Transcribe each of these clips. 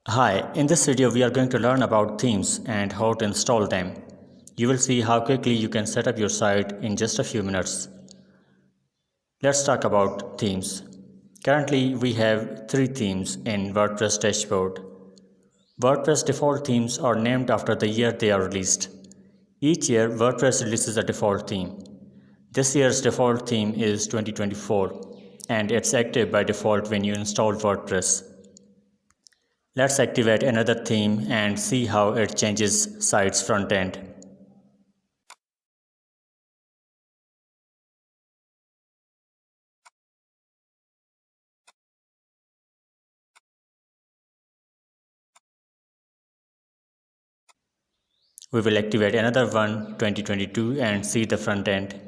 Hi, in this video we are going to learn about themes and how to install them. You will see how quickly you can set up your site in just a few minutes. Let's talk about themes. Currently we have 3 themes in WordPress dashboard. WordPress default themes are named after the year they are released. Each year WordPress releases a default theme. This year's default theme is 2024 and it's active by default when you install WordPress. Let's activate another theme and see how it changes site's front end. We will activate another one 2022 and see the front end.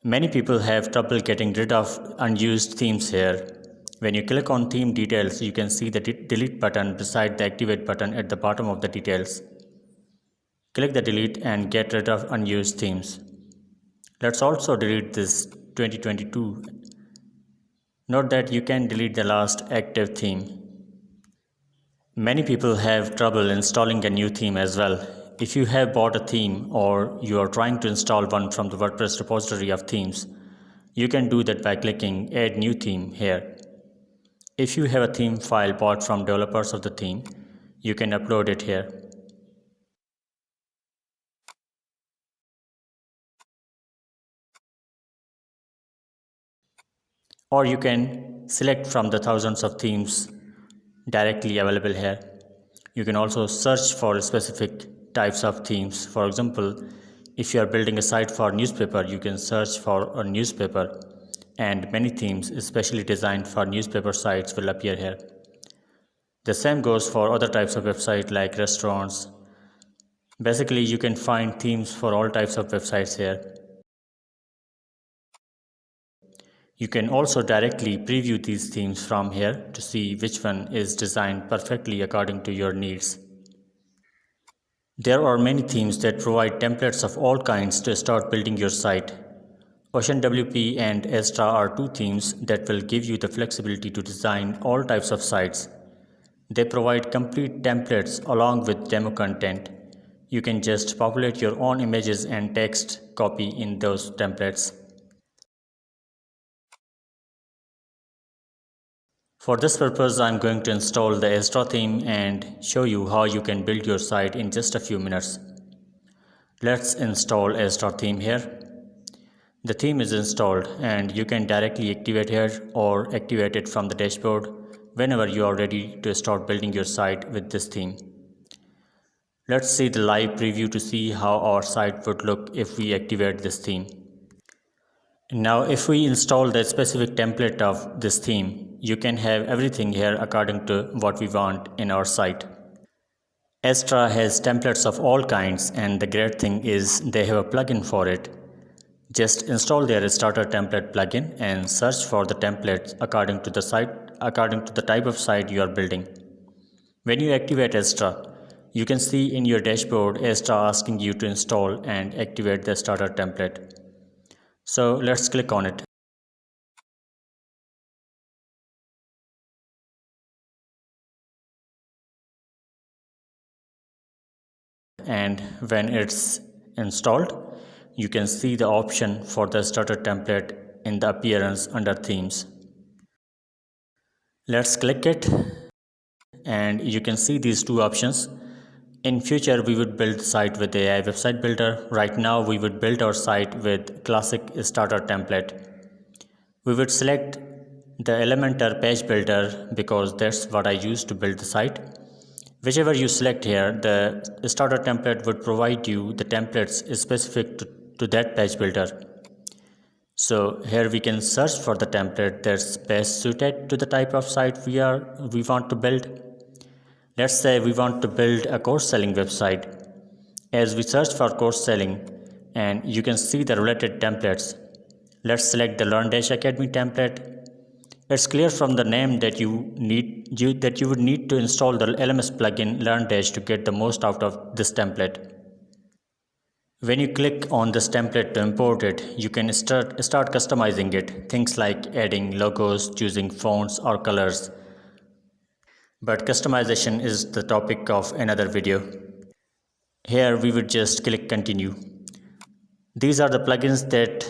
Many people have trouble getting rid of unused themes here. When you click on theme details, you can see the delete button beside the activate button at the bottom of the details. Click the delete and get rid of unused themes. Let's also delete this 2022. Note that you can delete the last active theme. Many people have trouble installing a new theme as well. If you have bought a theme or you are trying to install one from the WordPress repository of themes, you can do that by clicking Add New Theme here. If you have a theme file bought from developers of the theme, you can upload it here. Or you can select from the thousands of themes directly available here. You can also search for specific types of themes. For example, if you are building a site for newspaper, you can search for a newspaper, and many themes especially designed for newspaper sites will appear here. The same goes for other types of websites like restaurants. Basically, you can find themes for all types of websites here. You can also directly preview these themes from here to see which one is designed perfectly according to your needs. There are many themes that provide templates of all kinds to start building your site. OceanWP and Astra are 2 themes that will give you the flexibility to design all types of sites. They provide complete templates along with demo content. You can just populate your own images and text copy in those templates. For this purpose, I am going to install the Astra theme and show you how you can build your site in just a few minutes. Let's install Astra theme here. The theme is installed and you can directly activate here or activate it from the dashboard whenever you are ready to start building your site with this theme. Let's see the live preview to see how our site would look if we activate this theme. Now if we install the specific template of this theme, you can have everything here according to what we want in our site. Astra has templates of all kinds, and the great thing is they have a plugin for it. Just install their starter template plugin and search for the templates according to the type of site you are building. When you activate Astra, you can see in your dashboard Astra asking you to install and activate the starter template. So let's click on it. And when it's installed, you can see the option for the starter template in the appearance under themes. Let's click it and you can see these 2 options. In future we would build site with AI website builder. Right now we would build our site with classic starter template. We would select the Elementor page builder because that's what I use to build the site. Whichever you select here, the starter template would provide you the templates specific to that page builder. So here we can search for the template that's best suited to the type of site we want to build. Let's say we want to build a course selling website. As we search for course selling, and you can see the related templates. Let's select the Learn-Academy template. It's clear from the name that you would need to install the LMS plugin Learn- to get the most out of this template. When you click on this template to import it, you can start customizing it. Things like adding logos, choosing fonts or colors. But customization is the topic of another video. Here we would just click continue. These are the plugins that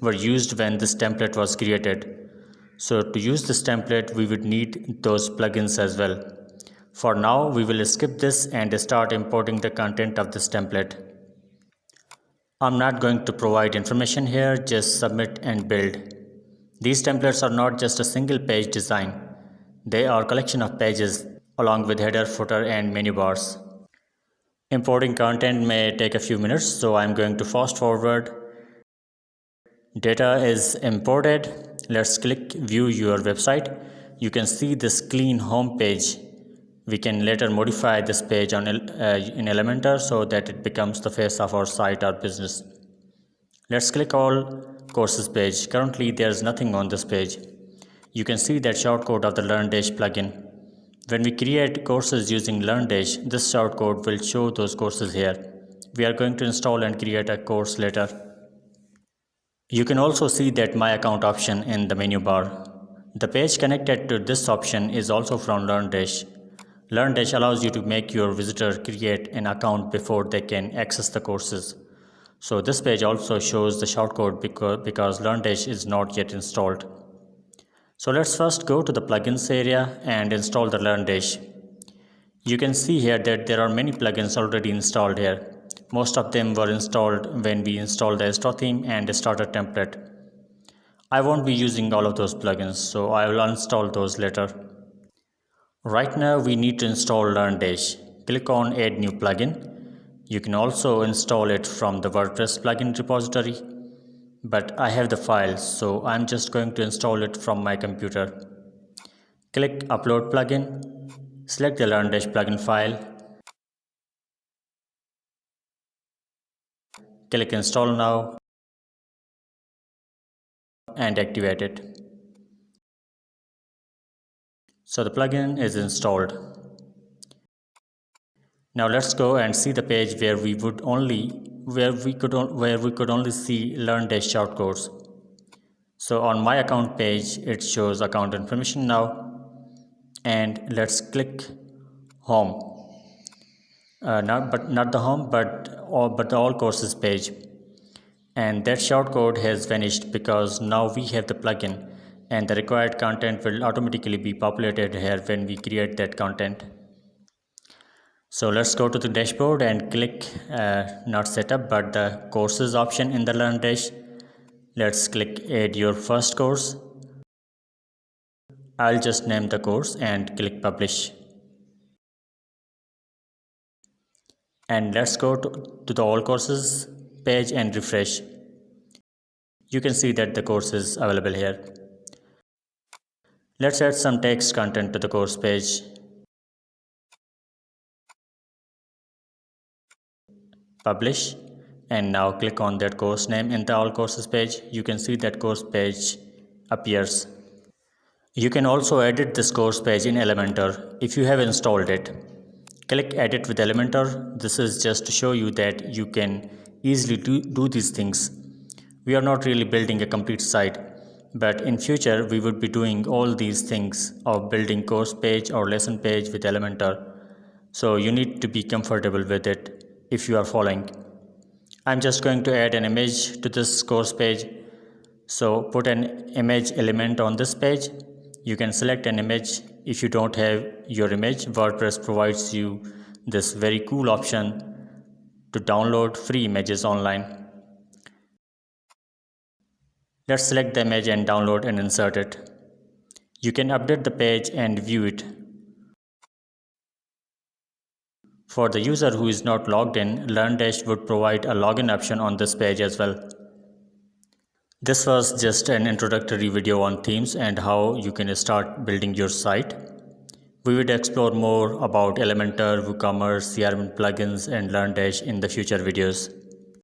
were used when this template was created. So to use this template, we would need those plugins as well. For now, we will skip this and start importing the content of this template. I'm not going to provide information here, just submit and build. These templates are not just a single page design. They are a collection of pages along with header, footer and menu bars. Importing content may take a few minutes, so I'm going to fast forward. Data is imported. Let's click view your website. You can see this clean home page. We can later modify this page in Elementor so that it becomes the face of our site or business. Let's click all courses page. Currently there is nothing on this page. You can see that shortcode of the LearnDash plugin. When we create courses using LearnDash, this shortcode will show those courses here. We are going to install and create a course later. You can also see that My Account option in the menu bar. The page connected to this option is also from LearnDash. LearnDash allows you to make your visitor create an account before they can access the courses. So this page also shows the shortcode because LearnDash is not yet installed. So let's first go to the plugins area and install the LearnDash. You can see here that there are many plugins already installed here. Most of them were installed when we installed the Astra theme and the starter template. I won't be using all of those plugins, so I will uninstall those later. Right now we need to install LearnDash. Click on add new plugin. You can also install it from the WordPress plugin repository. But I have the files, so I'm just going to install it from my computer. Click upload plugin. Select the LearnDash plugin file. Click install now and activate it. So the plugin is installed. Now let's go and see the page where we could only see LearnDash shortcodes. So on my account page, it shows account information now, and let's click home. Not the home, but the all courses page. And that shortcode has vanished because now we have the plugin, and the required content will automatically be populated here when we create that content. So let's go to the dashboard and click not setup but the courses option in the LearnDash. Let's click add your first course. I'll just name the course and click publish. And let's go to the all courses page and refresh. You can see that the course is available here. Let's add some text content to the course page. Publish, and now click on that course name in the all courses page. You can see that course page appears. You can also edit this course page in Elementor if you have installed it. Click edit with Elementor. This is just to show you that you can easily do these things. We are not really building a complete site, but in future we would be doing all these things of building course page or lesson page with Elementor. So you need to be comfortable with it if you are following. I'm just going to add an image to this course page. So put an image element on this page. You can select an image. If you don't have your image, WordPress provides you this very cool option to download free images online. Let's select the image and download and insert it. You can update the page and view it. For the user who is not logged in, LearnDash would provide a login option on this page as well. This was just an introductory video on themes and how you can start building your site. We would explore more about Elementor, WooCommerce, CRM plugins and LearnDash in the future videos.